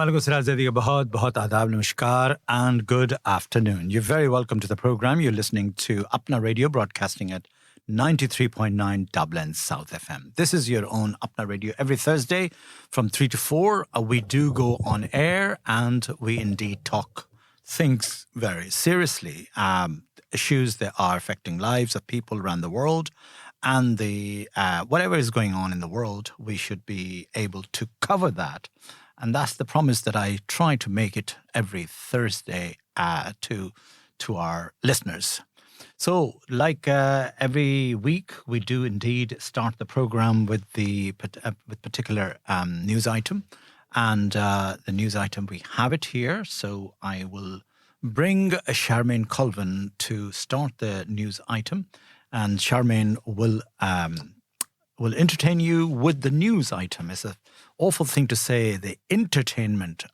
वालेकुम सलाम का बहुत बहुत आदाब नमस्कार and good afternoon. You're very welcome to the program. You're listening to Apna Radio broadcasting at 93.9 Dublin South FM. This is your own Apna Radio every Thursday from 3 to 4. We do go on air and we indeed talk things very seriously. Issues that are affecting lives of people around the world and the whatever is going on in the world, we should be able to cover that. And that's the promise that I try to make it every Thursday to our listeners. So, like every week, we do indeed start the program with the with particular news item, and the news item we have it here. So I will bring Charmaine Colvin to start the news item, and Charmaine will entertain you with the news item. It's an awful thing to say. The entertainment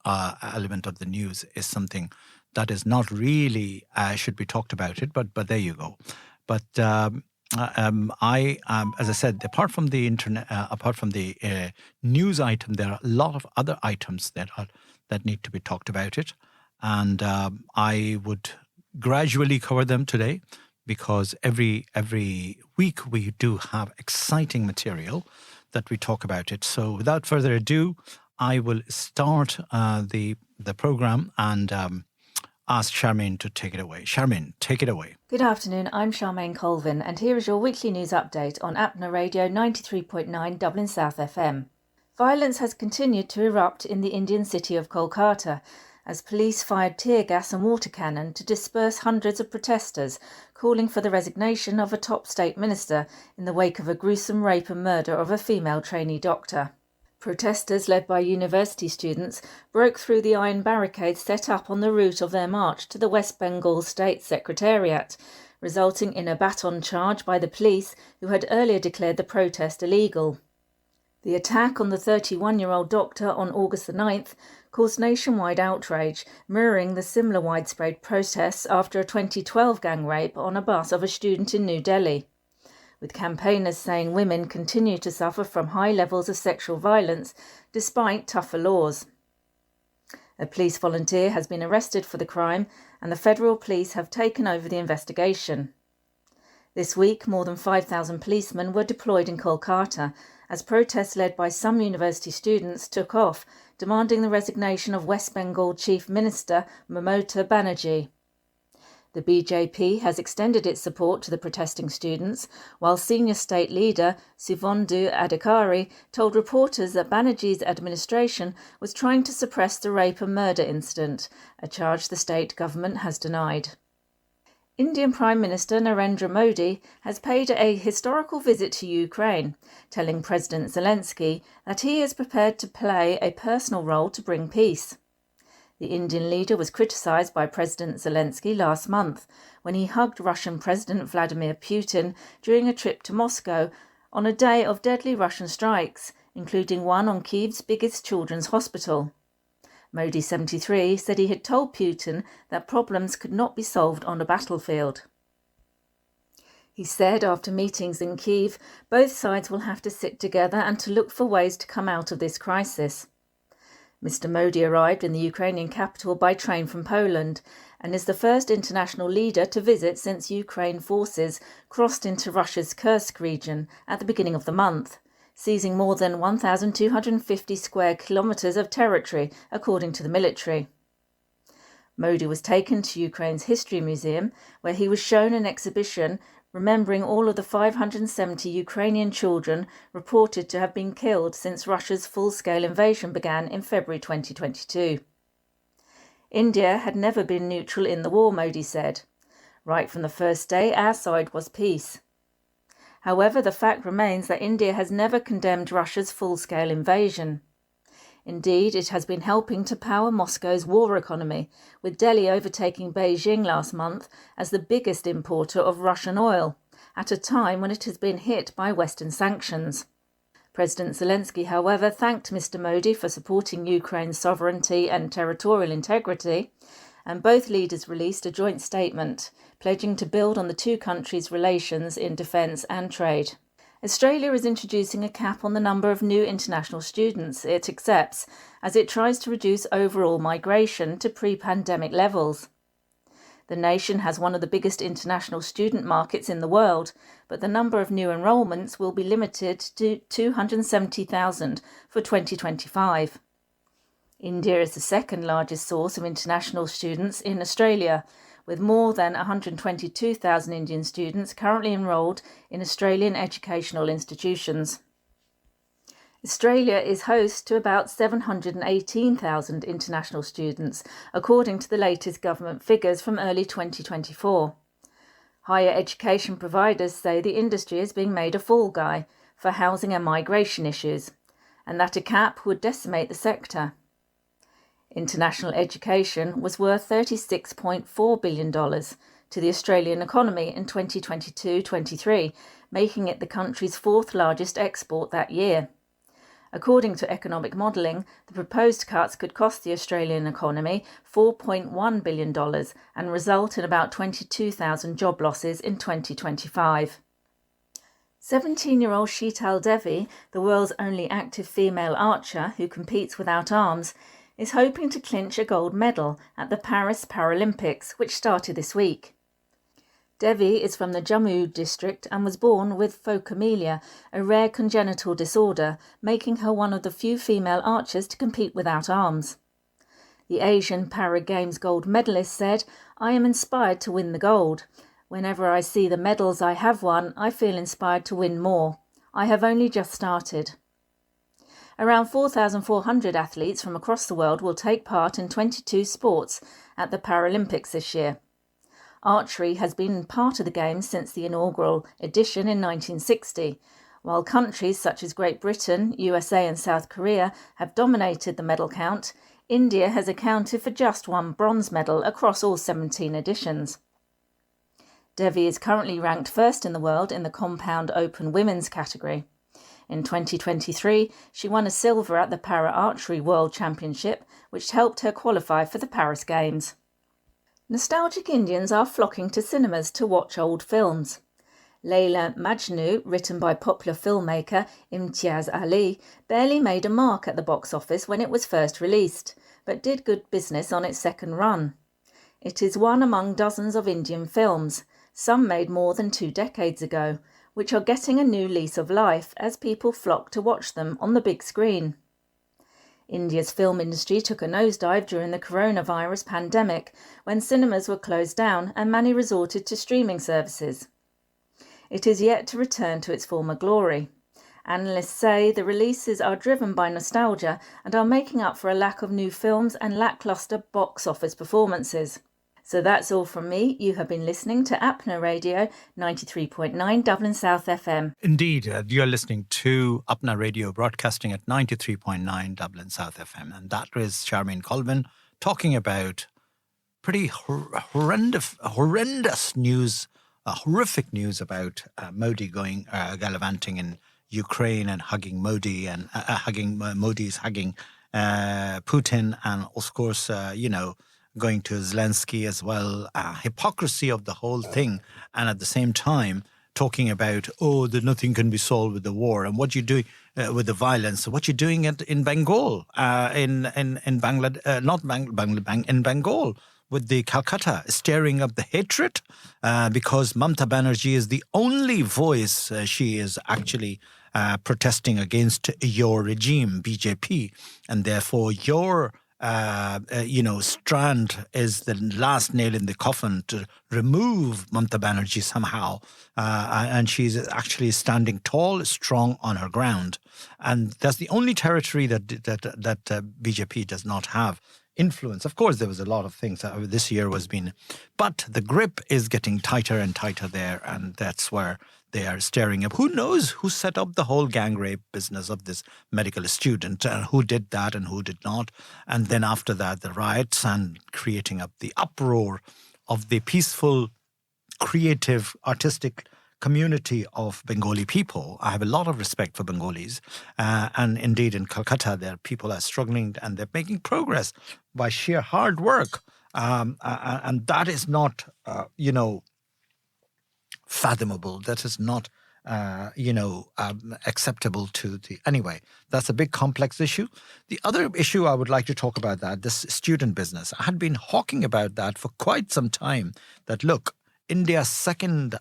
element of the news is something that is not really should be talked about it, but there you go. But I, as I said, apart from the internet, apart from the news item, there are a lot of other items that need to be talked about it, and I would gradually cover them today, because every week we do have exciting material that we talk about it. So without further ado, I will start the program and ask Charmaine to take it away. Charmaine, take it away. Good afternoon, I'm Charmaine Colvin, and here is your weekly news update on Apna Radio 93.9 Dublin South FM. Violence has continued to erupt in the Indian city of Kolkata, as police fired tear gas and water cannon to disperse hundreds of protesters calling for the resignation of a top state minister in the wake of a gruesome rape and murder of a female trainee doctor. Protesters, led by university students, broke through the iron barricades set up on the route of their march to the West Bengal State Secretariat, resulting in a baton charge by the police, who had earlier declared the protest illegal. The attack on the 31-year-old doctor on August the 9th caused nationwide outrage, mirroring the similar widespread protests after a 2012 gang rape on a bus of a student in New Delhi, with campaigners saying women continue to suffer from high levels of sexual violence despite tougher laws. A police volunteer has been arrested for the crime, and the federal police have taken over the investigation. This week, more than 5,000 policemen were deployed in Kolkata, as protests led by some university students took off, demanding the resignation of West Bengal Chief Minister Mamata Banerjee. The BJP has extended its support to the protesting students, while senior state leader Suvendu Adhikari told reporters that Banerjee's administration was trying to suppress the rape and murder incident, a charge the state government has denied. Indian Prime Minister Narendra Modi has paid a historical visit to Ukraine, telling President Zelensky that he is prepared to play a personal role to bring peace. The Indian leader was criticised by President Zelensky last month when he hugged Russian President Vladimir Putin during a trip to Moscow on a day of deadly Russian strikes, including one on Kyiv's biggest children's hospital. Modi, 73, said he had told Putin that problems could not be solved on a battlefield. He said after meetings in Kyiv, both sides will have to sit together and to look for ways to come out of this crisis. Mr. Modi arrived in the Ukrainian capital by train from Poland and is the first international leader to visit since Ukraine forces crossed into Russia's Kursk region at the beginning of the month, seizing more than 1,250 square kilometres of territory, according to the military. Modi was taken to Ukraine's History Museum, where he was shown an exhibition remembering all of the 570 Ukrainian children reported to have been killed since Russia's full-scale invasion began in February 2022. India had never been neutral in the war, Modi said. Right from the first day, our side was peace. However, the fact remains that India has never condemned Russia's full-scale invasion. Indeed, it has been helping to power Moscow's war economy, with Delhi overtaking Beijing last month as the biggest importer of Russian oil, at a time when it has been hit by Western sanctions. President Zelensky, however, thanked Mr. Modi for supporting Ukraine's sovereignty and territorial integrity, and both leaders released a joint statement, pledging to build on the two countries' relations in defence and trade. Australia is introducing a cap on the number of new international students it accepts as it tries to reduce overall migration to pre-pandemic levels. The nation has one of the biggest international student markets in the world, but the number of new enrolments will be limited to 270,000 for 2025. India is the second largest source of international students in Australia, with more than 122,000 Indian students currently enrolled in Australian educational institutions. Australia is host to about 718,000 international students, according to the latest government figures from early 2024. Higher education providers say the industry is being made a fall guy for housing and migration issues, and that a cap would decimate the sector. International education was worth $36.4 billion to the Australian economy in 2022-23, making it the country's fourth largest export that year. According to economic modelling, the proposed cuts could cost the Australian economy $4.1 billion and result in about 22,000 job losses in 2025. 17-year-old Sheetal Devi, the world's only active female archer who competes without arms, is hoping to clinch a gold medal at the Paris Paralympics, which started this week. Devi is from the Jammu district and was born with phocomelia, a rare congenital disorder, making her one of the few female archers to compete without arms. The Asian Para Games gold medalist said, "I am inspired to win the gold. Whenever I see the medals I have won, I feel inspired to win more. I have only just started." Around 4,400 athletes from across the world will take part in 22 sports at the Paralympics this year. Archery has been part of the Games since the inaugural edition in 1960. While countries such as Great Britain, USA and South Korea have dominated the medal count, India has accounted for just one bronze medal across all 17 editions. Devi is currently ranked first in the world in the compound open women's category. In 2023, she won a silver at the Para Archery World Championship, which helped her qualify for the Paris Games. Nostalgic Indians are flocking to cinemas to watch old films. Layla Majnu, written by popular filmmaker Imtiaz Ali, barely made a mark at the box office when it was first released, but did good business on its second run. It is one among dozens of Indian films, some made more than 2 decades ago, which are getting a new lease of life as people flock to watch them on the big screen. India's film industry took a nosedive during the coronavirus pandemic, when cinemas were closed down and many resorted to streaming services. It is yet to return to its former glory. Analysts say the releases are driven by nostalgia and are making up for a lack of new films and lacklustre box office performances. So that's all from me. You have been listening to APNA Radio 93.9 Dublin South FM. Indeed, you're listening to APNA Radio broadcasting at 93.9 Dublin South FM. And that is Charmaine Colvin talking about pretty horrendous news, horrific news about Modi going gallivanting in Ukraine and hugging Modi and Modi's hugging Putin and, of course, going to Zelensky as well, hypocrisy of the whole thing, and at the same time talking about, that nothing can be solved with the war, and what you're doing with the violence, what you're doing in Bengal, in Bangladesh, in Bengal, with the Calcutta, stirring up the hatred, because Mamata Banerjee is the only voice. She is actually protesting against your regime, BJP, and therefore your strand is the last nail in the coffin to remove Mamata Banerjee somehow. And she's actually standing tall, strong on her ground. And that's the only territory that BJP does not have influence. Of course, there was a lot of things this year but the grip is getting tighter and tighter there. And that's where they are staring up. Who knows who set up the whole gang rape business of this medical student, and who did that and who did not. And then after that, the riots and creating up the uproar of the peaceful, creative, artistic community of Bengali people. I have a lot of respect for Bengalis. And indeed, in Calcutta, there people are struggling and they're making progress by sheer hard work. And that is not, fathomable. That is not acceptable to the... Anyway, that's a big complex issue. The other issue I would like to talk about this student business. I had been hawking about that for quite some time, that look, India's second,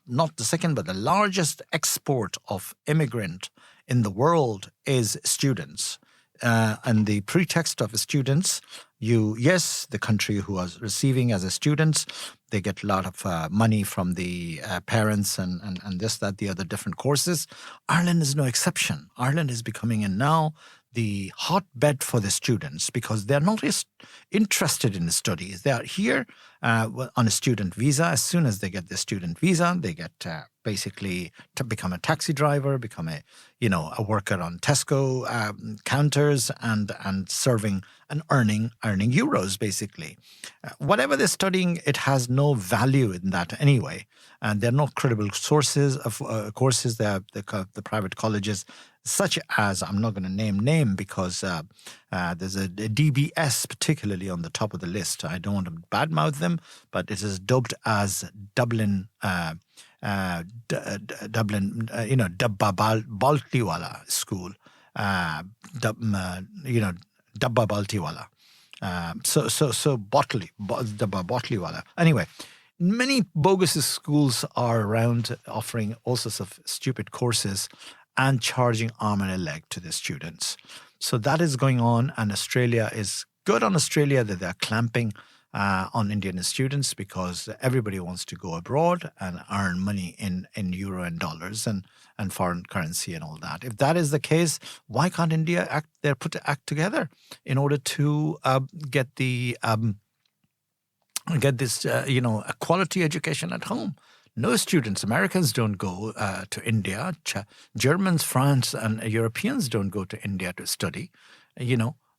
not the second, but the largest export of immigrant in the world is students. And the pretext of students, the country who are receiving as a students, they get a lot of money from the parents and this, that, the other different courses. Ireland is no exception. Ireland is becoming now the hotbed for the students because they're not interested in the studies. They are here on a student visa. As soon as they get the student visa, they get basically to become a taxi driver, become a worker on Tesco counters and serving and earning euros, basically. Whatever they're studying, it has no value in that anyway. And they're not credible sources of courses. They are the private colleges, such as, I'm not going to name because there's a DBS particularly on the top of the list. I don't want to badmouth them, but it is dubbed as Dublin, Dabba Baltiwala School, Dabba Baltiwala. So Dabba Baltiwala. Anyway, many bogus schools are around offering all sorts of stupid courses and charging arm and a leg to the students. So that is going on, and Australia is good on Australia that they're clamping on Indian students because everybody wants to go abroad and earn money in euro and dollars and foreign currency and all that. If that is the case, why can't India act together in order to get this a quality education at home? No students, Americans don't go to India. Germans, France, and Europeans don't go to India to study,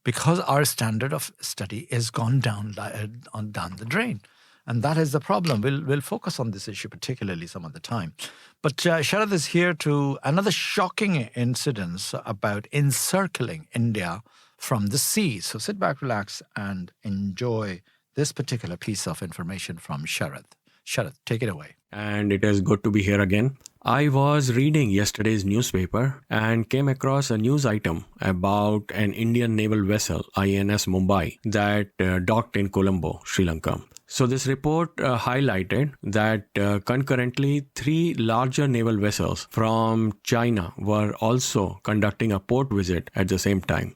because our standard of study is gone down the drain. And that is the problem. We'll focus on this issue particularly some other time. But Sharad is here to another shocking incident about encircling India from the sea. So sit back, relax, and enjoy this particular piece of information from Sharad. Sharad, take it away. And it is good to be here again. I was reading yesterday's newspaper and came across a news item about an Indian naval vessel, INS Mumbai, that docked in Colombo, Sri Lanka. So this report highlighted that concurrently 3 larger naval vessels from China were also conducting a port visit at the same time.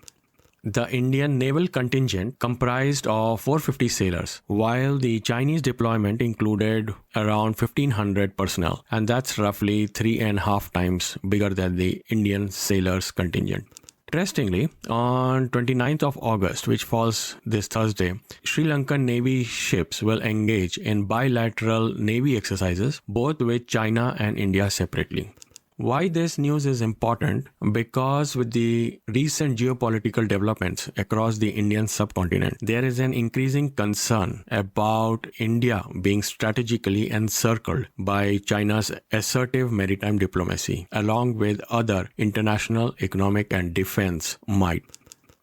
The Indian naval contingent comprised of 450 sailors, while the Chinese deployment included around 1,500 personnel, and that's roughly 3.5 times bigger than the Indian sailors contingent. Interestingly, on 29th of August, which falls this Thursday, Sri Lankan Navy ships will engage in bilateral Navy exercises, both with China and India separately. Why this news is important? Because with the recent geopolitical developments across the Indian subcontinent, there is an increasing concern about India being strategically encircled by China's assertive maritime diplomacy, along with other international economic and defense might.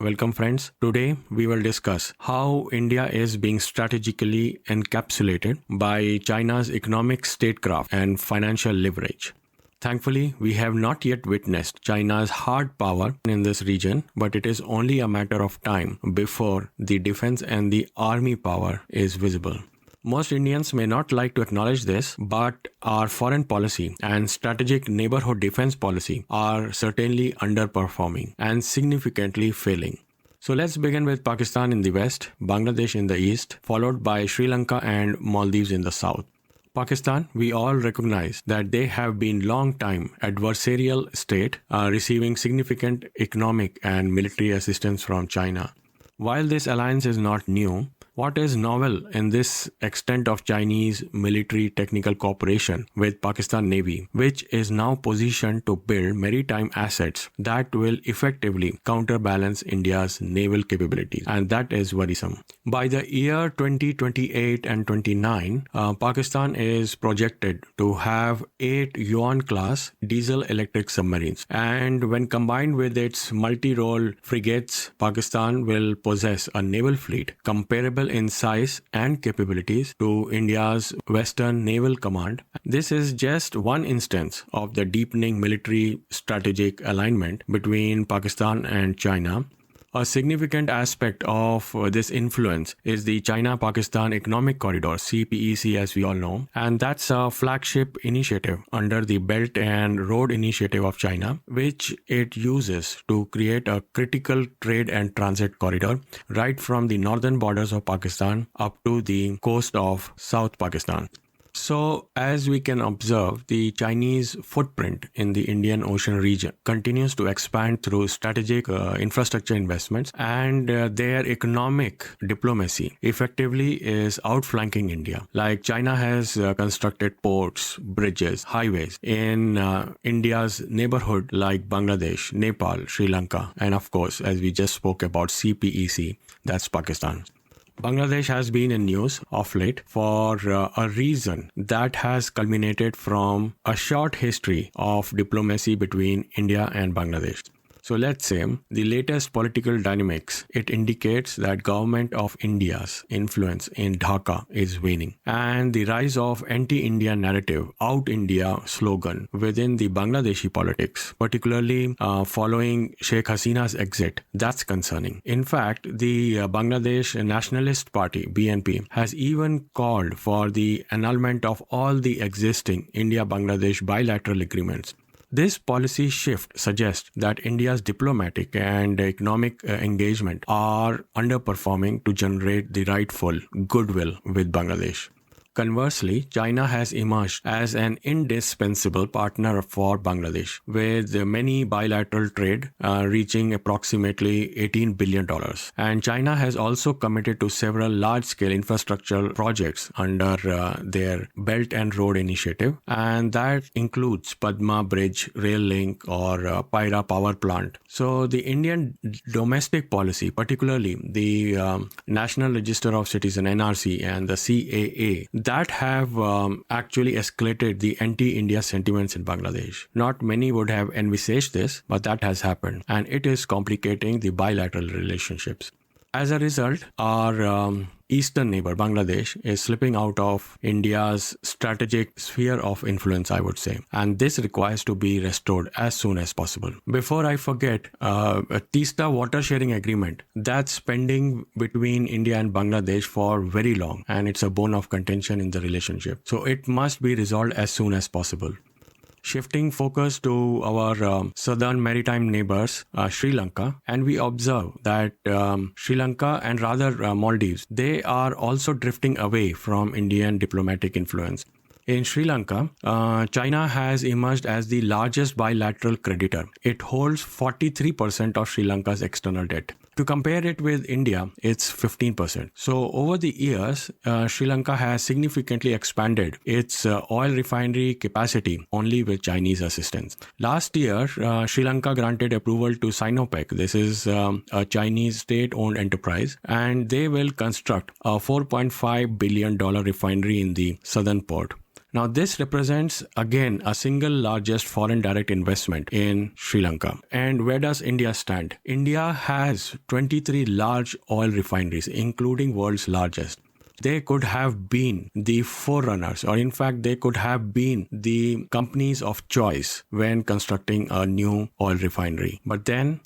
Welcome friends. Today we will discuss how India is being strategically encapsulated by China's economic statecraft and financial leverage. Thankfully, we have not yet witnessed China's hard power in this region, but it is only a matter of time before the defense and the army power is visible. Most Indians may not like to acknowledge this, but our foreign policy and strategic neighborhood defense policy are certainly underperforming and significantly failing. So let's begin with Pakistan in the west, Bangladesh in the east, followed by Sri Lanka and Maldives in the south. Pakistan, we all recognize that they have been long-time adversarial state, receiving significant economic and military assistance from China. While this alliance is not new, what is novel in this extent of Chinese military technical cooperation with Pakistan Navy, which is now positioned to build maritime assets that will effectively counterbalance India's naval capabilities, and that is worrisome. By the year 2028 and 29, Pakistan is projected to have 8 Yuan-class diesel-electric submarines, and when combined with its multi-role frigates, Pakistan will possess a naval fleet comparable equal in size and capabilities to India's Western Naval Command. This is just one instance of the deepening military strategic alignment between Pakistan and China. A significant aspect of this influence is the China-Pakistan Economic Corridor, CPEC as we all know, and that's a flagship initiative under the Belt and Road Initiative of China, which it uses to create a critical trade and transit corridor right from the northern borders of Pakistan up to the coast of South Pakistan. So, as we can observe, the Chinese footprint in the Indian Ocean region continues to expand through strategic infrastructure investments, and their economic diplomacy effectively is outflanking India. Like China has constructed ports, bridges, highways in India's neighborhood like Bangladesh, Nepal, Sri Lanka, and of course, as we just spoke about CPEC, that's Pakistan. Bangladesh has been in news of late for a reason that has culminated from a short history of diplomacy between India and Bangladesh. So let's say the latest political dynamics, it indicates that government of India's influence in Dhaka is waning, and the rise of anti-India narrative, out India slogan within the Bangladeshi politics, particularly following Sheikh Hasina's exit, that's concerning. In fact, the Bangladesh Nationalist Party, BNP, has even called for the annulment of all the existing India-Bangladesh bilateral agreements. This policy shift suggests that India's diplomatic and economic engagement are underperforming to generate the rightful goodwill with Bangladesh. Conversely, China has emerged as an indispensable partner for Bangladesh, with many bilateral trade reaching approximately $18 billion. And China has also committed to several large-scale infrastructure projects under their Belt and Road Initiative, and that includes Padma Bridge, Rail Link, or Paira Power Plant. So the Indian domestic policy, particularly the National Register of Citizens, NRC, and the CAA, that have actually escalated the anti-India sentiments in Bangladesh. Not many would have envisaged this, but that has happened, and it is complicating the bilateral relationships. As a result, our eastern neighbor, Bangladesh, is slipping out of India's strategic sphere of influence, I would say. And this requires to be restored as soon as possible. Before I forget, a Teesta water sharing agreement that's pending between India and Bangladesh for very long. And it's a bone of contention in the relationship. So it must be resolved as soon as possible. Shifting focus to our southern maritime neighbors, Sri Lanka, and we observe that Sri Lanka and rather Maldives, they are also drifting away from Indian diplomatic influence. In Sri Lanka, China has emerged as the largest bilateral creditor. It holds 43% of Sri Lanka's external debt. To compare it with India, it's 15%. So over the years, Sri Lanka has significantly expanded its oil refinery capacity only with Chinese assistance. Last year, Sri Lanka granted approval to Sinopec. This is a Chinese state-owned enterprise, and they will construct a $4.5 billion refinery in the southern port. Now, this represents, again, a single largest foreign direct investment in Sri Lanka. And where does India stand? India has 23 large oil refineries, including world's largest. They could have been the forerunners, or in fact, they could have been the companies of choice when constructing a new oil refinery. But then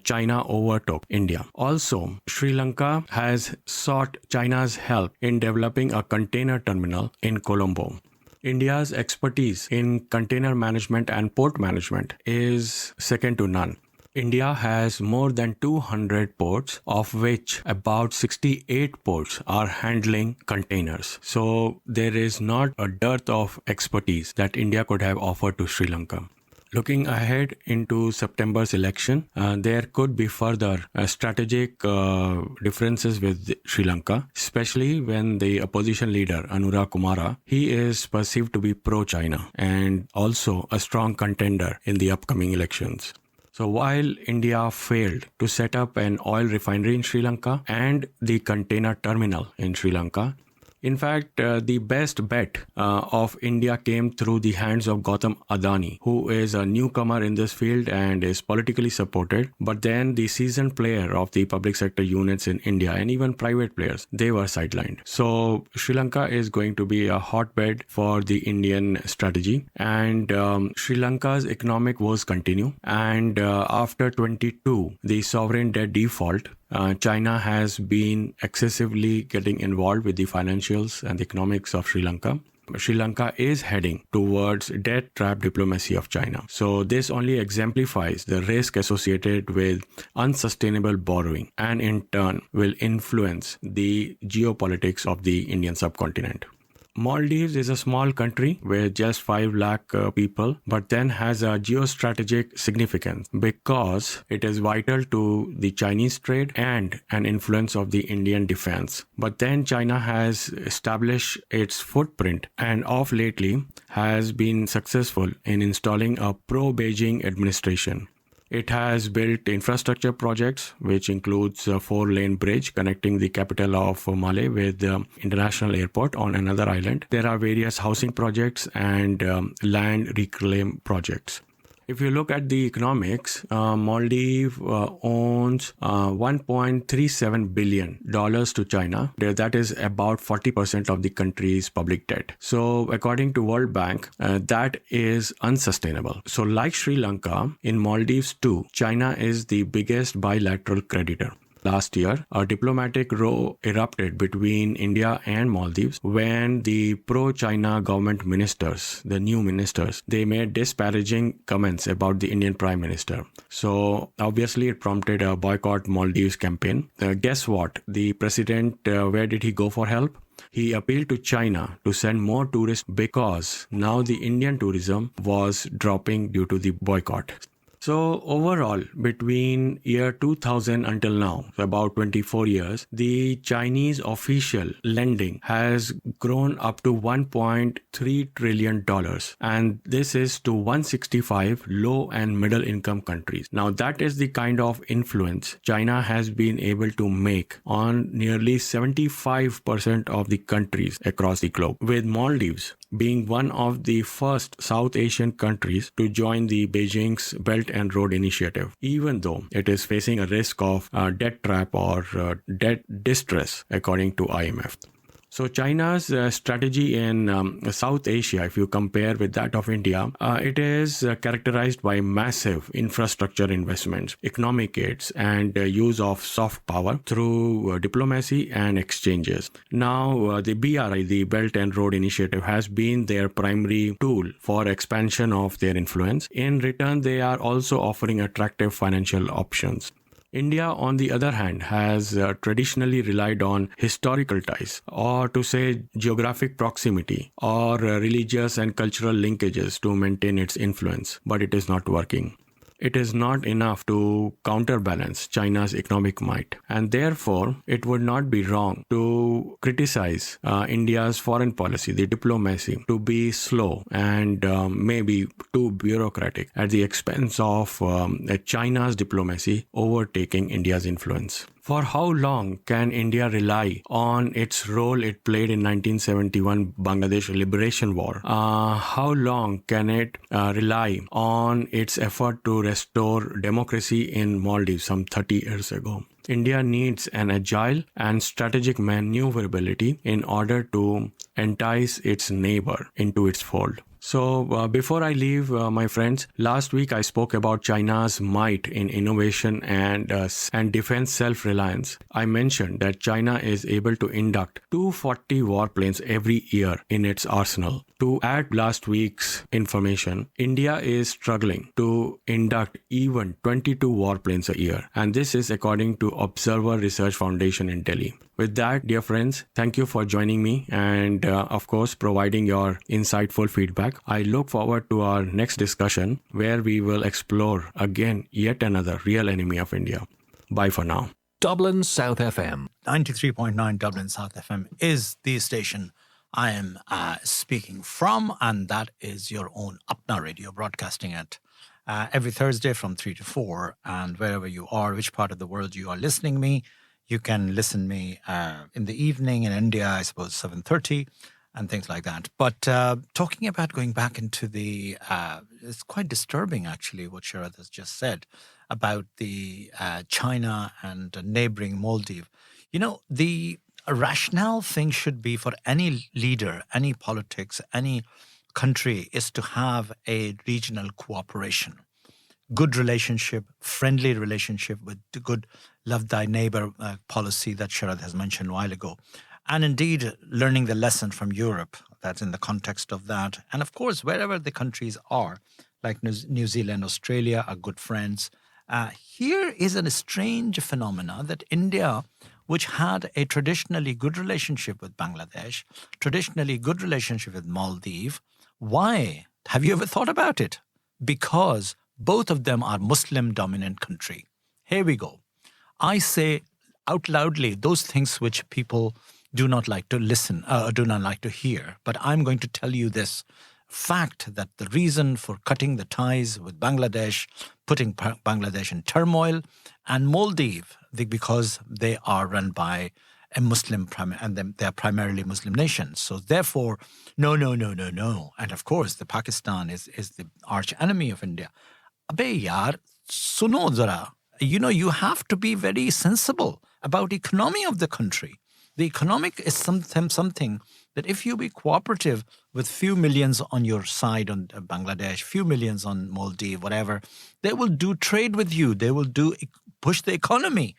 China overtook India. Also, Sri Lanka has sought China's help in developing a container terminal in Colombo. India's expertise in container management and port management is second to none. India has more than 200 ports, of which about 68 ports are handling containers. So there is not a dearth of expertise that India could have offered to Sri Lanka. Looking ahead into September's election, there could be further strategic differences with Sri Lanka, especially when the opposition leader, Anura Kumara, he is perceived to be pro-China and also a strong contender in the upcoming elections. So while India failed to set up an oil refinery in Sri Lanka and the container terminal in Sri Lanka, In fact, the best bet of India came through the hands of Gautam Adani, who is a newcomer in this field and is politically supported. But then the seasoned player of the public sector units in India and even private players, they were sidelined. So Sri Lanka is going to be a hotbed for the Indian strategy, and Sri Lanka's economic woes continue. And after 22, the sovereign debt default, China has been excessively getting involved with the financials and the economics of Sri Lanka. Sri Lanka is heading towards debt trap diplomacy of China. So this only exemplifies the risk associated with unsustainable borrowing, and in turn will influence the geopolitics of the Indian subcontinent. Maldives is a small country with just 5 lakh people, but then has a geostrategic significance because it is vital to the Chinese trade and an influence of the Indian defense. But then China has established its footprint and of lately has been successful in installing a pro-Beijing administration. It has built infrastructure projects, which includes a 4-lane bridge connecting the capital of Male with the international airport on another island. There are various housing projects and land reclaim projects. If you look at the economics, Maldives owns $1.37 billion to China. That is about 40% of the country's public debt. So according to World Bank, that is unsustainable. So like Sri Lanka, in Maldives too, China is the biggest bilateral creditor. Last year, a diplomatic row erupted between India and Maldives when the pro-China government ministers, the new ministers, they made disparaging comments about the Indian Prime Minister. So obviously it prompted a boycott Maldives campaign. Guess what? The president, where did he go for help? He appealed to China to send more tourists because now the Indian tourism was dropping due to the boycott. So overall, between year 2000 until now, about 24 years, the Chinese official lending has grown up to $1.3 trillion. And this is to 165 low and middle income countries. Now that is the kind of influence China has been able to make on nearly 75% of the countries across the globe, with Maldives being one of the first South Asian countries to join the Beijing's Belt and Road Initiative, even though it is facing a risk of debt trap or debt distress, according to IMF. So China's strategy in South Asia, if you compare with that of India, it is characterized by massive infrastructure investments, economic aids, and use of soft power through diplomacy and exchanges. Now, the BRI, the Belt and Road Initiative, has been their primary tool for expansion of their influence. In return, they are also offering attractive financial options. India, on the other hand, has traditionally relied on historical ties, or to say geographic proximity, or religious and cultural linkages to maintain its influence, but it is not working. It is not enough to counterbalance China's economic might, and therefore it would not be wrong to criticize India's foreign policy, the diplomacy, to be slow and maybe too bureaucratic at the expense of China's diplomacy overtaking India's influence. For how long can India rely on its role it played in 1971 Bangladesh Liberation War? How long can it rely on its effort to restore democracy in Maldives some 30 years ago? India needs an agile and strategic maneuverability in order to entice its neighbor into its fold. So before I leave, my friends, last week I spoke about China's might in innovation and defense self-reliance. I mentioned that China is able to induct 240 warplanes every year in its arsenal. To add last week's information, India is struggling to induct even 22 warplanes a year, and this is according to Observer Research Foundation in Delhi. With that, dear friends, thank you for joining me and, of course, providing your insightful feedback. I look forward to our next discussion where we will explore again yet another real enemy of India. Bye for now. Dublin South FM. 93.9 Dublin South FM is the station I am speaking from, and that is your own Apna Radio, broadcasting at every Thursday from 3 to 4. And wherever you are, which part of the world you are listening me, You can listen me in the evening in India, I suppose 7:30 and things like that. But talking about going back into the, it's quite disturbing actually what Sharad has just said about the China and neighboring Maldives. You know, the rationale thing should be for any leader, any politics, any country is to have a regional cooperation, good relationship, friendly relationship with the good love thy neighbor policy that Sharad has mentioned a while ago. And indeed, learning the lesson from Europe, that's in the context of that. And of course, wherever the countries are, like New Zealand, Australia, are good friends. Here is a strange phenomena that India, which had a traditionally good relationship with Bangladesh, traditionally good relationship with Maldives, why? Have you ever thought about it? Because both of them are Muslim-dominant country. Here we go. I say out loudly those things which people do not like to listen, do not like to hear. But I'm going to tell you this fact that the reason for cutting the ties with Bangladesh, putting Bangladesh in turmoil, and Maldives, because they are run by a Muslim, and they are primarily Muslim nations. So therefore, no. And of course, the Pakistan is the arch enemy of India. Abey yaar, suno zara. You know, you have to be very sensible about economy of the country. The economic is something that if you be cooperative with few millions on your side on Bangladesh, few millions on Maldives, whatever, they will do trade with you. They will push the economy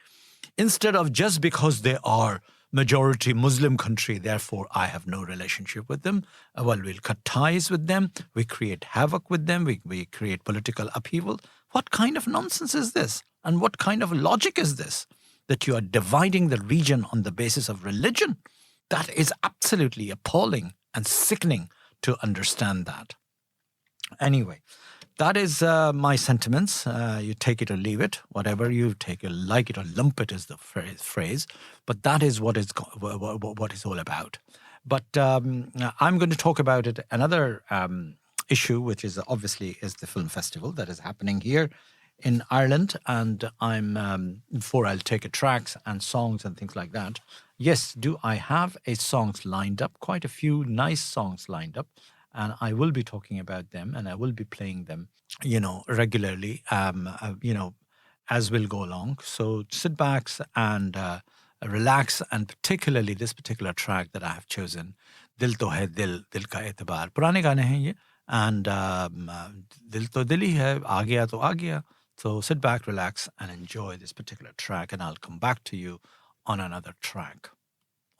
instead of just because they are majority Muslim country, therefore I have no relationship with them. Well, we'll cut ties with them. We create havoc with them. We create political upheaval. What kind of nonsense is this? And what kind of logic is this? That you are dividing the region on the basis of religion? That is absolutely appalling and sickening to understand that. Anyway, that is my sentiments. You take it or leave it, whatever you take it, like it or lump it is the phrase. But that is what is all about. But I'm going to talk about it. Another issue, which is obviously is the film festival that is happening here in Ireland, and I'm before I'll take a tracks and songs and things like that. Yes, do I have songs lined up? Quite a few nice songs lined up, and I will be talking about them, and I will be playing them, regularly, as we'll go along. So sit back and relax, and particularly this particular track that I have chosen, Dil To Hai Dil, Dil Ka Etebaar. पुराने गाने हैं ये, and Dil To Dil ही है, आ गया तो आ गया. So sit back, relax, and enjoy this particular track, and I'll come back to you on another track,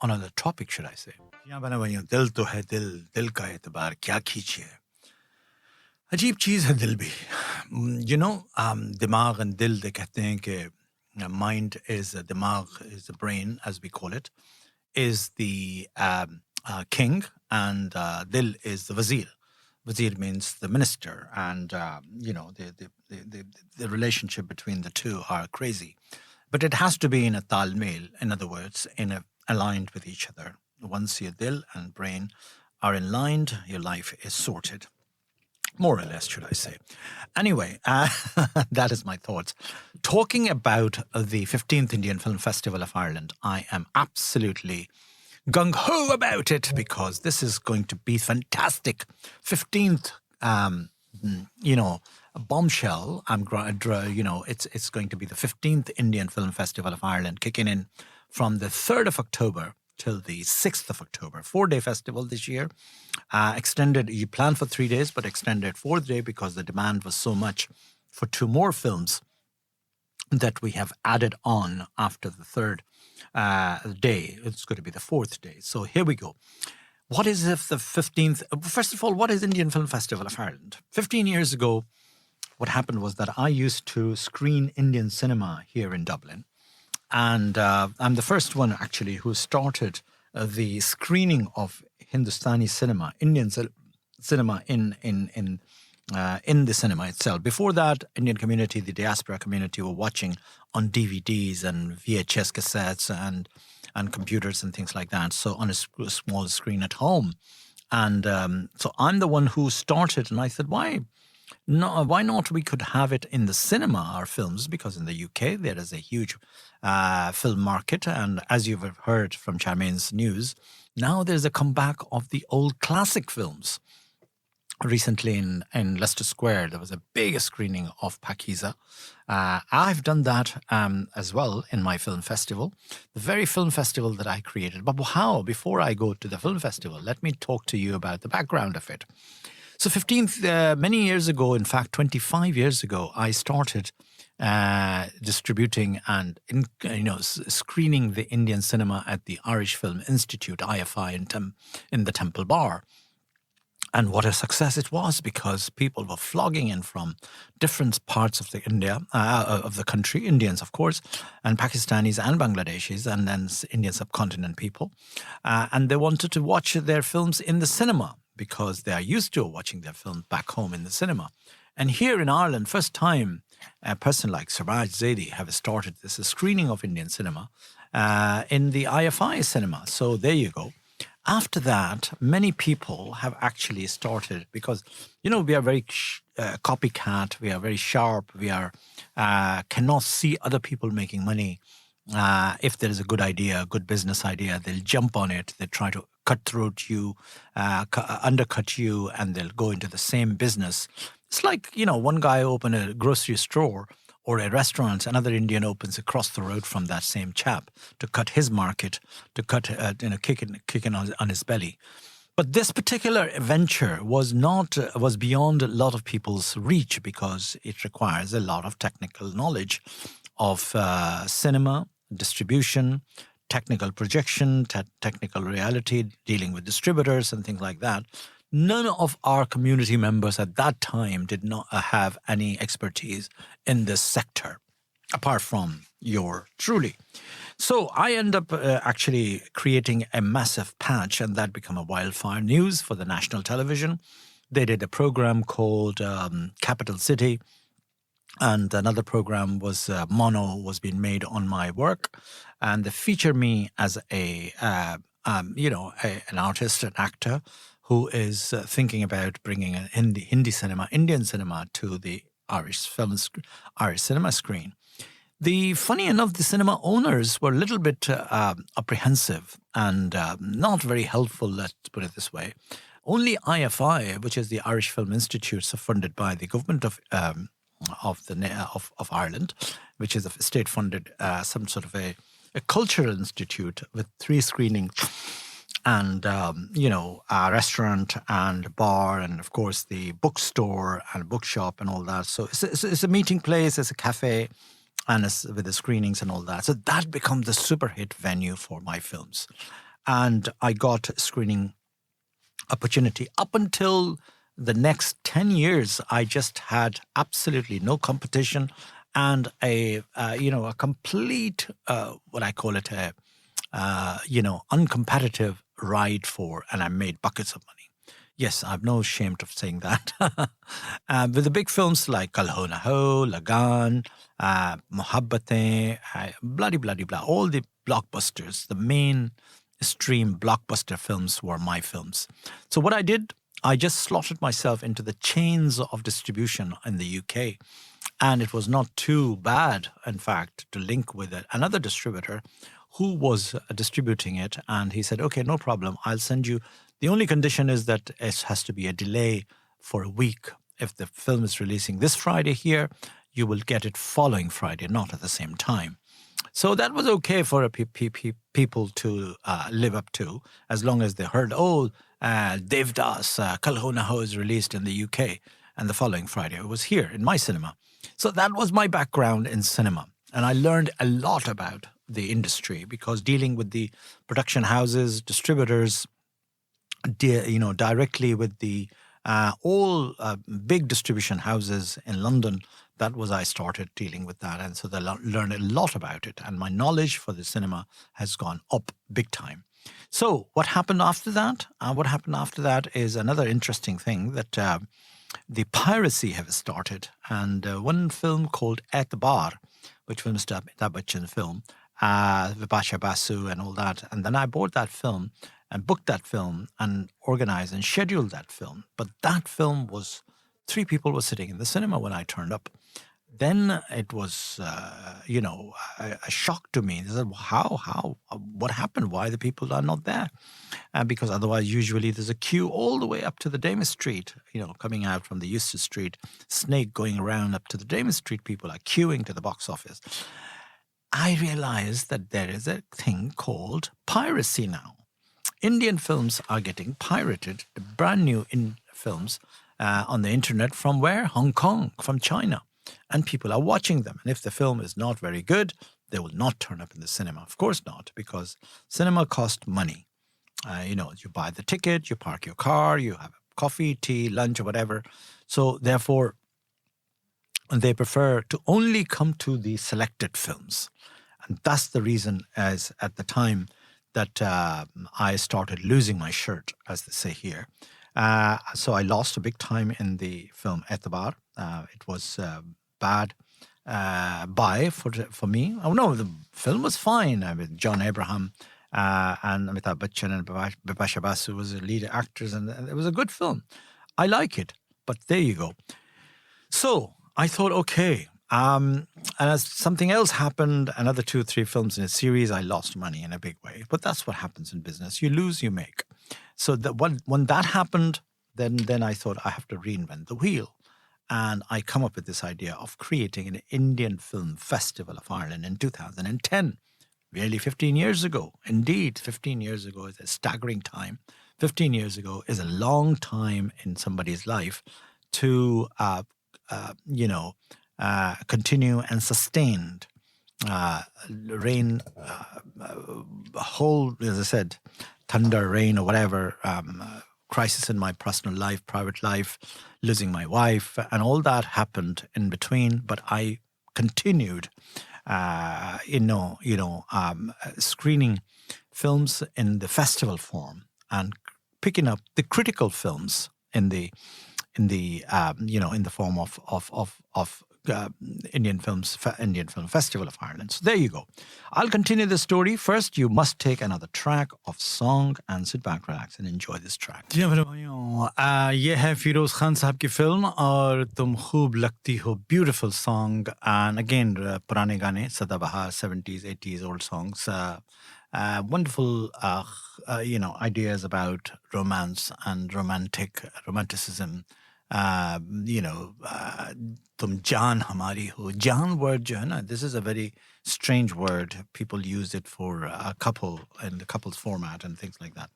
on another topic, should I say. यहाँ बना हुआ है, दिल तो है दिल, दिल का एतबार क्या खींचे. अजीब चीज़ है दिल भी. दिमाग and दिल they कहते हैं कि mind is दिमाग is the brain, as we call it, is the king, and dil is the wazir. Wazir means the minister, and the relationship between the two are crazy. But it has to be in a talmel, in other words, aligned with each other. Once your dil and brain are aligned, your life is sorted. More or less, should I say. Anyway, that is my thoughts. Talking about the 15th Indian Film Festival of Ireland, I am absolutely gung-ho about it, because this is going to be fantastic. 15th, a bombshell. It's going to be the 15th Indian Film Festival of Ireland, kicking in from the 3rd of October till the 6th of October. 4-day festival this year. Extended, you planned for 3 days, but extended 4th day because the demand was so much for 2 more films that we have added on after the 3rd day. It's going to be the 4th day. So here we go. What is the 15th? First of all, what is Indian Film Festival of Ireland? 15 years ago, what happened was that I used to screen Indian cinema here in Dublin. And I'm the first one, actually, who started the screening of Hindustani cinema, Indian cinema in the cinema itself. Before that, Indian community, the diaspora community, were watching on DVDs and VHS cassettes and computers and things like that. So on a small screen at home. And so I'm the one who started, and I said, why No, why not? We could have it in the cinema, our films, because in the UK there is a huge film market. And as you've heard from Charmaine's news, now there's a comeback of the old classic films. Recently in Leicester Square, there was a big screening of Pakiza. I've done that as well in my film festival, the very film festival that I created. But how? Before I go to the film festival, let me talk to you about the background of it. So many years ago, in fact, 25 years ago, I started distributing and screening the Indian cinema at the Irish Film Institute, IFI, in the Temple Bar. And what a success it was, because people were flogging in from different parts of the country, Indians, of course, and Pakistanis and Bangladeshis, and then Indian subcontinent people. And they wanted to watch their films in the cinema because they are used to watching their films back home in the cinema. And here in Ireland, first time a person like Siraj Zaidi have started this screening of Indian cinema in the IFI cinema. So there you go. After that, many people have actually started, because, we are very copycat, we are very sharp, we are cannot see other people making money. If there is a good idea, a good business idea, they'll jump on it. They try to cutthroat you, undercut you, and they'll go into the same business. It's like, one guy opened a grocery store or a restaurant, another Indian opens across the road from that same chap to cut his market, to kicking on his belly. But this particular venture was beyond a lot of people's reach, because it requires a lot of technical knowledge of cinema, distribution, technical projection, technical reality, dealing with distributors and things like that. None of our community members at that time did not have any expertise in this sector, apart from your truly. So I end up actually creating a massive patch, and that became a wildfire news for the national television. They did a program called Capital City, and another program was Mono was being made on my work, and they feature me as an artist, an actor, who is thinking about bringing Hindi cinema, Indian cinema to the Irish cinema screen. Funny enough, the cinema owners were a little bit apprehensive and not very helpful, let's put it this way. Only IFI, which is the Irish Film Institute, funded by the government of Ireland, which is a state-funded, some sort of a cultural institute with 3 screenings, and a restaurant and bar, and of course the bookstore and bookshop and all that. So it's a meeting place, it's a cafe, and it's with the screenings and all that. So that becomes the super hit venue for my films, and I got screening opportunity up until the next 10 years. I just had absolutely no competition, and a complete what I call it uncompetitive ride and I made buckets of money. Yes, I'm no ashamed of saying that. With the big films like Kal Ho Na Ho, Lagan, Mohabbatein, blah, all the blockbusters, the mainstream blockbuster films were my films. So what I did, I just slotted myself into the chains of distribution in the UK. And it was not too bad, in fact, to link with another distributor who was distributing it. And he said, okay, no problem, I'll send you. The only condition is that it has to be a delay for a week. If the film is releasing this Friday here, you will get it following Friday, not at the same time. So that was okay for people to live up to, as long as they heard, Devdas, Kal Ho Na Ho is released in the UK, and the following Friday it was here in my cinema. So that was my background in cinema. And I learned a lot about the industry, because dealing with the production houses, distributors, directly with the all big distribution houses in London, I started dealing with that. And so I learned a lot about it. And my knowledge for the cinema has gone up big time. So what happened after that? What happened after that is another interesting thing, that the piracy have started. And one film called Etbar, which was Mr. Amitabh Bachchan film, Vipasha Basu and all that. And then I bought that film and booked that film and organized and scheduled that film. But that film was 3 people were sitting in the cinema when I turned up. Then it was, a shock to me. They said, what happened? Why the people are not there? Because otherwise, usually there's a queue all the way up to the Damis Street, coming out from the Eustace Street, snake going around up to the Damis Street. People are queuing to the box office. I realized that there is a thing called piracy now. Indian films are getting pirated, brand new films on the internet from where? Hong Kong, from China. And people are watching them. And if the film is not very good, they will not turn up in the cinema. Of course not, because cinema costs money. You buy the ticket, you park your car, you have coffee, tea, lunch, or whatever. So therefore, they prefer to only come to the selected films. And that's the reason, as at the time that I started losing my shirt, as they say here. So I lost a big time in the film Etabar. It was bad buy for me. Oh no, the film was fine. I mean, John Abraham and Amitabh Bachchan and Bipasha Basu was the lead actors, and it was a good film. I like it, but there you go. So I thought, okay. And as something else happened, another 2 or 3 films in a series, I lost money in a big way. But that's what happens in business. You lose, you make. So when that happened, then I thought I have to reinvent the wheel. And I come up with this idea of creating an Indian Film Festival of Ireland in 2010, nearly 15 years ago. Indeed, 15 years ago is a staggering time. 15 years ago is a long time in somebody's life to, continue and sustain rain, whole, as I said, thunder, rain, or whatever, crisis in my personal life, private life, losing my wife, and all that happened in between. But I continued, screening films in the festival form and picking up the critical films in the form of Indian Film Festival of Ireland. So there you go. I'll continue the story. First, you must take another track of song and sit back, relax and enjoy this track. जी मेरे भाइयों, ये है फिरोज खान साहब की film और तुम खूब लगती हो, beautiful song, and again पुराने गाने, सदाबहार, 70s, 80s old songs. Wonderful, ideas about romance and romanticism. Tum jaan hamari ho. Jaan word jo hai na, this is a very strange word. People use it for a couple in the couples format and things like that.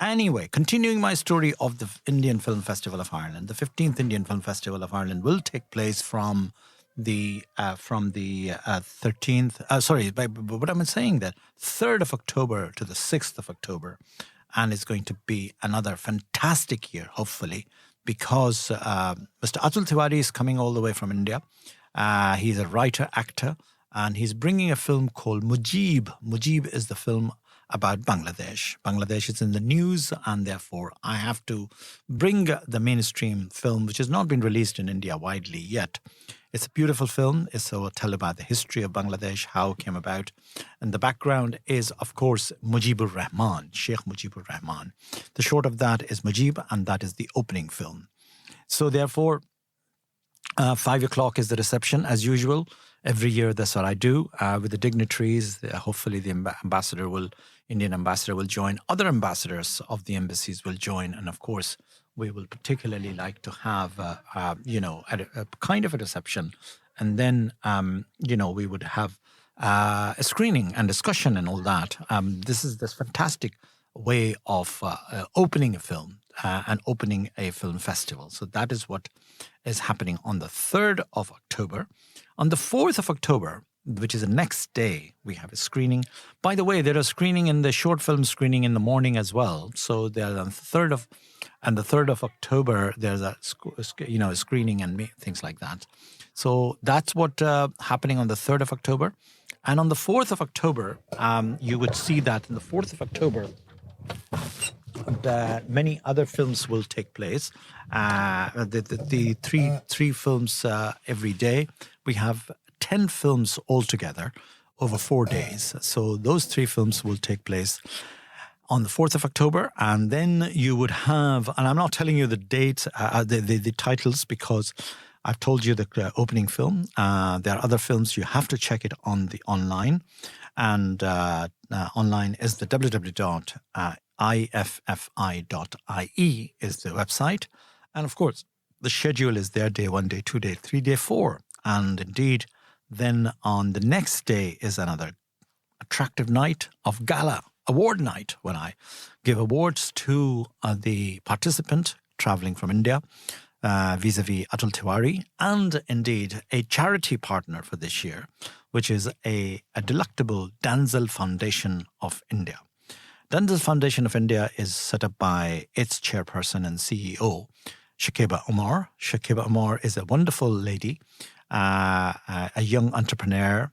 Anyway, continuing my story of the Indian Film Festival of Ireland, the 15th Indian Film Festival of Ireland will take place from the 13th. What am I saying? That 3rd of October to the 6th of October, and it's going to be another fantastic year, hopefully. Because Mr. Atul Tiwari is coming all the way from India. He's a writer, actor, and he's bringing a film called Mujib. Mujib is the film about Bangladesh. Bangladesh is in the news, and therefore I have to bring the mainstream film, which has not been released in India widely yet. It's a beautiful film. It's a tell about the history of Bangladesh, how it came about. And the background is, of course, Mujibur Rahman, Sheikh Mujibur Rahman. The short of that is Mujib, and that is the opening film. So therefore, 5 o'clock is the reception, as usual. Every year, that's what I do with the dignitaries. Hopefully, the Indian ambassador will join. Other ambassadors of the embassies will join. And of course, we will particularly like to have, a kind of a reception. And then, we would have a screening and discussion and all that. This is this fantastic way of opening a film and opening a film festival. So that is what is happening on the 3rd of October. On the 4th of October, which is the next day, we have a screening. By the way, there are screening in the short film screening in the morning as well. So there's on the 3rd of October, there's a screening and things like that. So that's what happening on the 3rd of October. And on the 4th of October, you would see that on the 4th of October, that many other films will take place. The three films every day. We have 10 films altogether over 4 days. So those 3 films will take place on the 4th of October. And then you would have, and I'm not telling you the dates, the titles, because I've told you the opening film. There are other films. You have to check it on the online. And online is the www.iffi.ie is the website. And of course, the schedule is there, day 1, day 2, day 3, day 4. And indeed, then on the next day is another attractive night of gala, award night, when I give awards to the participant traveling from India, vis-a-vis Atul Tiwari, and indeed a charity partner for this year, which is a delectable Danzel Foundation of India. Danzel Foundation of India is set up by its chairperson and CEO, Shakeba Omar. Shakeba Omar is a wonderful lady, a young entrepreneur,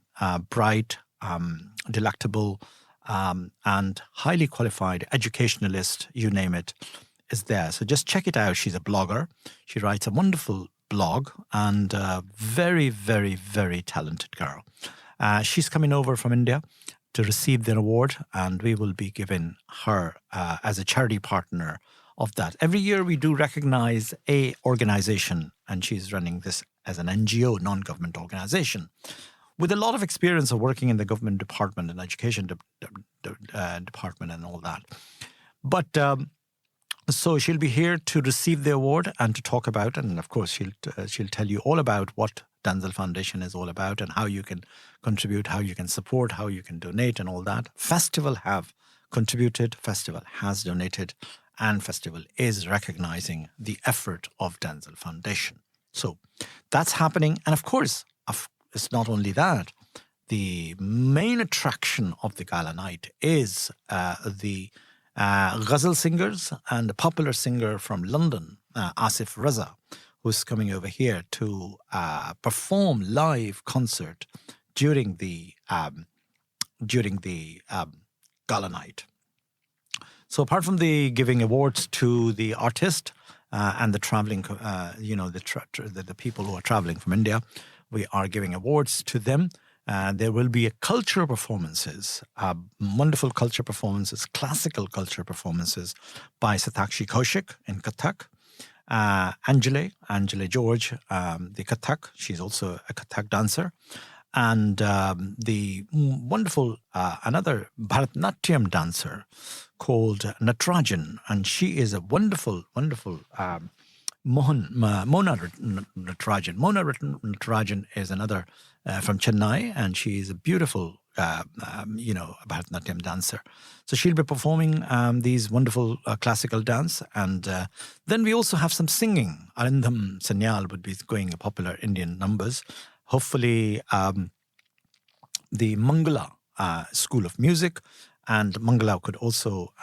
bright, delectable, and highly qualified educationalist, you name it, is there. So just check it out. She's a blogger. She writes a wonderful blog and very, very, very talented girl. She's coming over from India to receive the award, and we will be giving her as a charity partner of that. Every year we do recognize a organization, and she's running this as an NGO, non-government organization, with a lot of experience of working in the government department and education department and all that. But so she'll be here to receive the award and to talk about, and of course she'll tell you all about what Danzel Foundation is all about and how you can contribute, how you can support, how you can donate and all that. Festival have contributed, Festival has donated, and Festival is recognizing the effort of Danzel Foundation. So that's happening. And of course, it's not only that. The main attraction of the gala night is the ghazal singers and a popular singer from London, Asif Raza, who's coming over here to perform live concert during the gala night. So apart from the giving awards to the artist and the traveling, the people who are traveling from India, we are giving awards to them. There will be cultural performances, wonderful culture performances, classical culture performances by Satakshi Kaushik in Kathak, Angela George, the Kathak. She's also a Kathak dancer. And the wonderful, another Bharatanatyam dancer called Natarajan. And she is a wonderful, wonderful Mona Natarajan. Mona Natarajan is another from Chennai, and she is a beautiful, Bharatanatyam dancer. So she'll be performing these wonderful classical dance. And then we also have some singing. Arindam Sanyal would be going popular Indian numbers. Hopefully, the Mangala School of Music and Mangala could also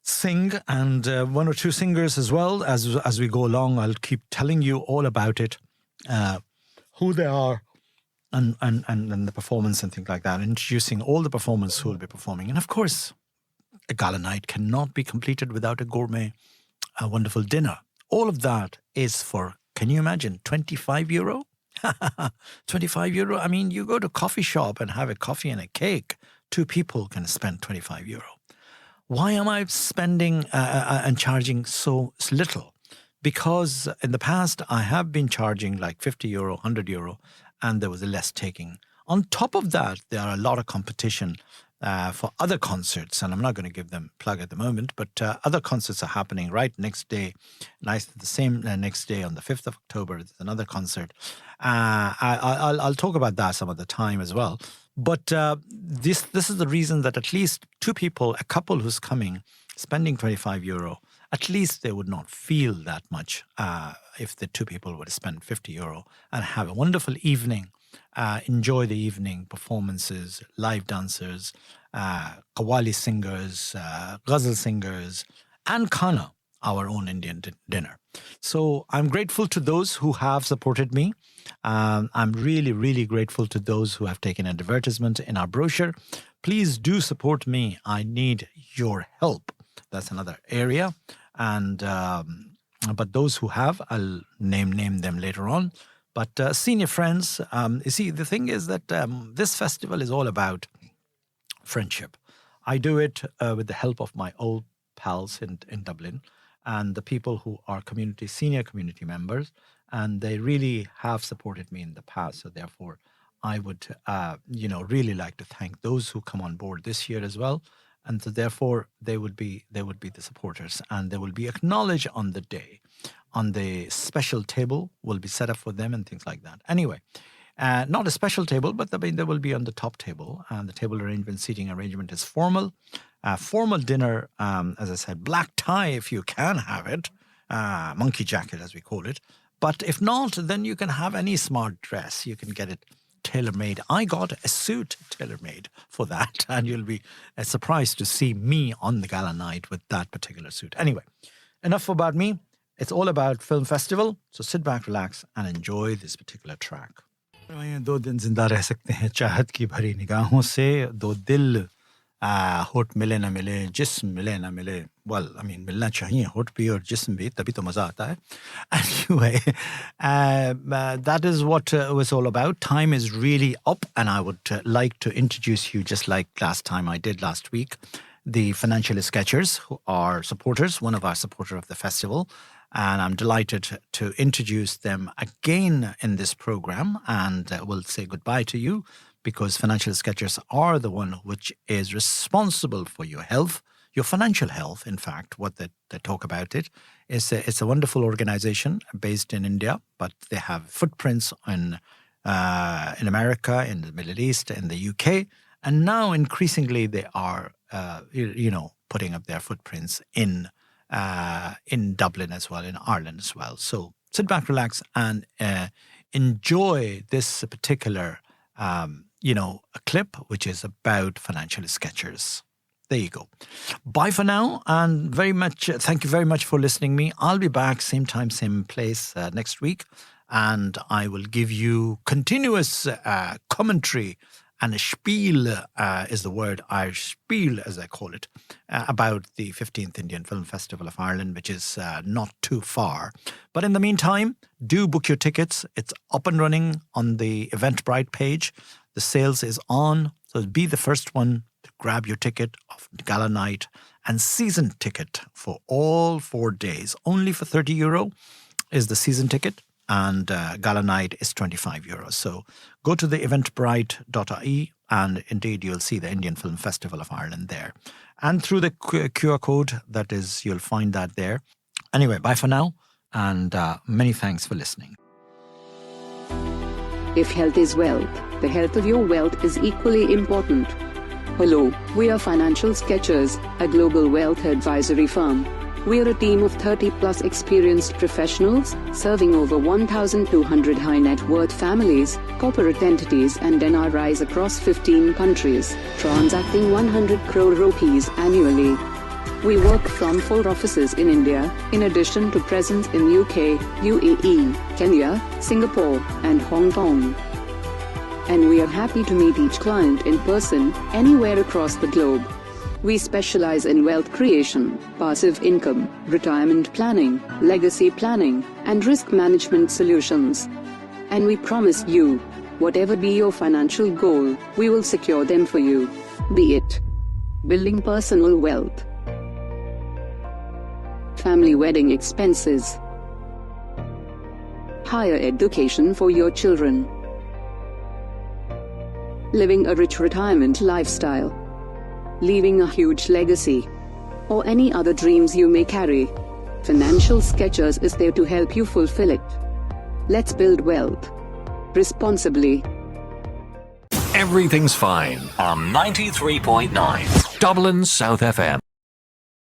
sing, and one or two singers as well. As we go along, I'll keep telling you all about it, who they are, and the performance and things like that, introducing all the performers who will be performing. And of course, a gala night cannot be completed without a gourmet, a wonderful dinner. All of that is for, can you imagine, €25? 25 euro. I mean, you go to a coffee shop and have a coffee and a cake. 2 people can spend €25. Why am I spending and charging so little? Because in the past, I have been charging like €50, €100, and there was a less taking. On top of that, there are a lot of competition for other concerts, and I'm not going to give them plug at the moment, but other concerts are happening right next day. The same next day on the 5th of October, there's another concert. I'll talk about that some other time as well. But this is the reason that at least 2 people, a couple who's coming, spending €25, at least they would not feel that much if the 2 people were to spend €50 and have a wonderful evening. Enjoy the evening performances, live dancers, qawwali singers, ghazal singers, and khana, our own Indian dinner. So I'm grateful to those who have supported me. I'm really, really grateful to those who have taken an advertisement in our brochure. Please do support me. I need your help. That's another area. And but those who have, I'll name them later on. But senior friends, you see, the thing is that this festival is all about friendship. I do it with the help of my old pals in Dublin and the people who are senior community members, and they really have supported me in the past. So therefore, I would, really like to thank those who come on board this year as well. And so therefore, they would be the supporters, and they will be acknowledged on the day. On the special table will be set up for them and things like that. Anyway, not a special table, but they will be on the top table. And the table arrangement, seating arrangement is formal. Formal dinner, as I said, black tie if you can have it, monkey jacket as we call it. But if not, then you can have any smart dress. You can get it tailor-made. I got a suit tailor-made for that, and you'll be surprised to see me on the gala night with that particular suit. Anyway, enough about me. It's all about film festival, so sit back, relax, and enjoy this particular track. 2 दिन जिंदा रह सकते हैं चाहत की भरी निगाहों से, 2 दिल होठ मिले ना मिले, जिस्म मिले ना मिले. Well, I mean, मिलना चाहिए होठ भी और जिस्म भी, तभी तो मजा आता है. Anyway, that is what it was all about. Time is really up, and I would like to introduce you, just like I did last week, the Financial Sketchers, who are supporters, one of our supporters of the festival. And I'm delighted to introduce them again in this program, and we'll say goodbye to you, because Financial Sketchers are the one which is responsible for your health, your financial health. In fact, what they talk about it's a wonderful organization based in India, but they have footprints in America, in the Middle East, in the UK, and now increasingly they are, putting up their footprints in Dublin as well, in Ireland as well. So sit back, relax, and enjoy this particular, a clip which is about Financial Sketchers. There you go. Bye for now, and thank you very much for listening to me. I'll be back same time, same place next week, and I will give you continuous commentary, and a spiel is the word, Irish spiel as I call it, about the 15th Indian Film Festival of Ireland, which is not too far. But in the meantime, do book your tickets. It's up and running on the Eventbrite page. The sales is on, so be the first one to grab your ticket of Gala Night and season ticket for all 4 days. Only for €30 is the season ticket, and Gala Night is €25. So go to the eventbrite.ie, and indeed you'll see the Indian Film Festival of Ireland there. And through the QR code, that is, you'll find that there. Anyway, bye for now, and many thanks for listening. If health is wealth, the health of your wealth is equally important. Hello, we are Financial Sketchers, a global wealth advisory firm. We are a team of 30-plus experienced professionals, serving over 1,200 high-net worth families, corporate entities and NRIs across 15 countries, transacting 100 crore rupees annually. We work from 4 offices in India, in addition to presence in UK, UAE, Kenya, Singapore, and Hong Kong. And we are happy to meet each client in person, anywhere across the globe. We specialize in wealth creation, passive income, retirement planning, legacy planning, and risk management solutions. And we promise you, whatever be your financial goal, we will secure them for you. Be it building personal wealth, family wedding expenses, higher education for your children, living a rich retirement lifestyle, leaving a huge legacy, or any other dreams you may carry. Financial Sketchers is there to help you fulfill it. Let's build wealth responsibly. Everything's fine on 93.9 Dublin South FM.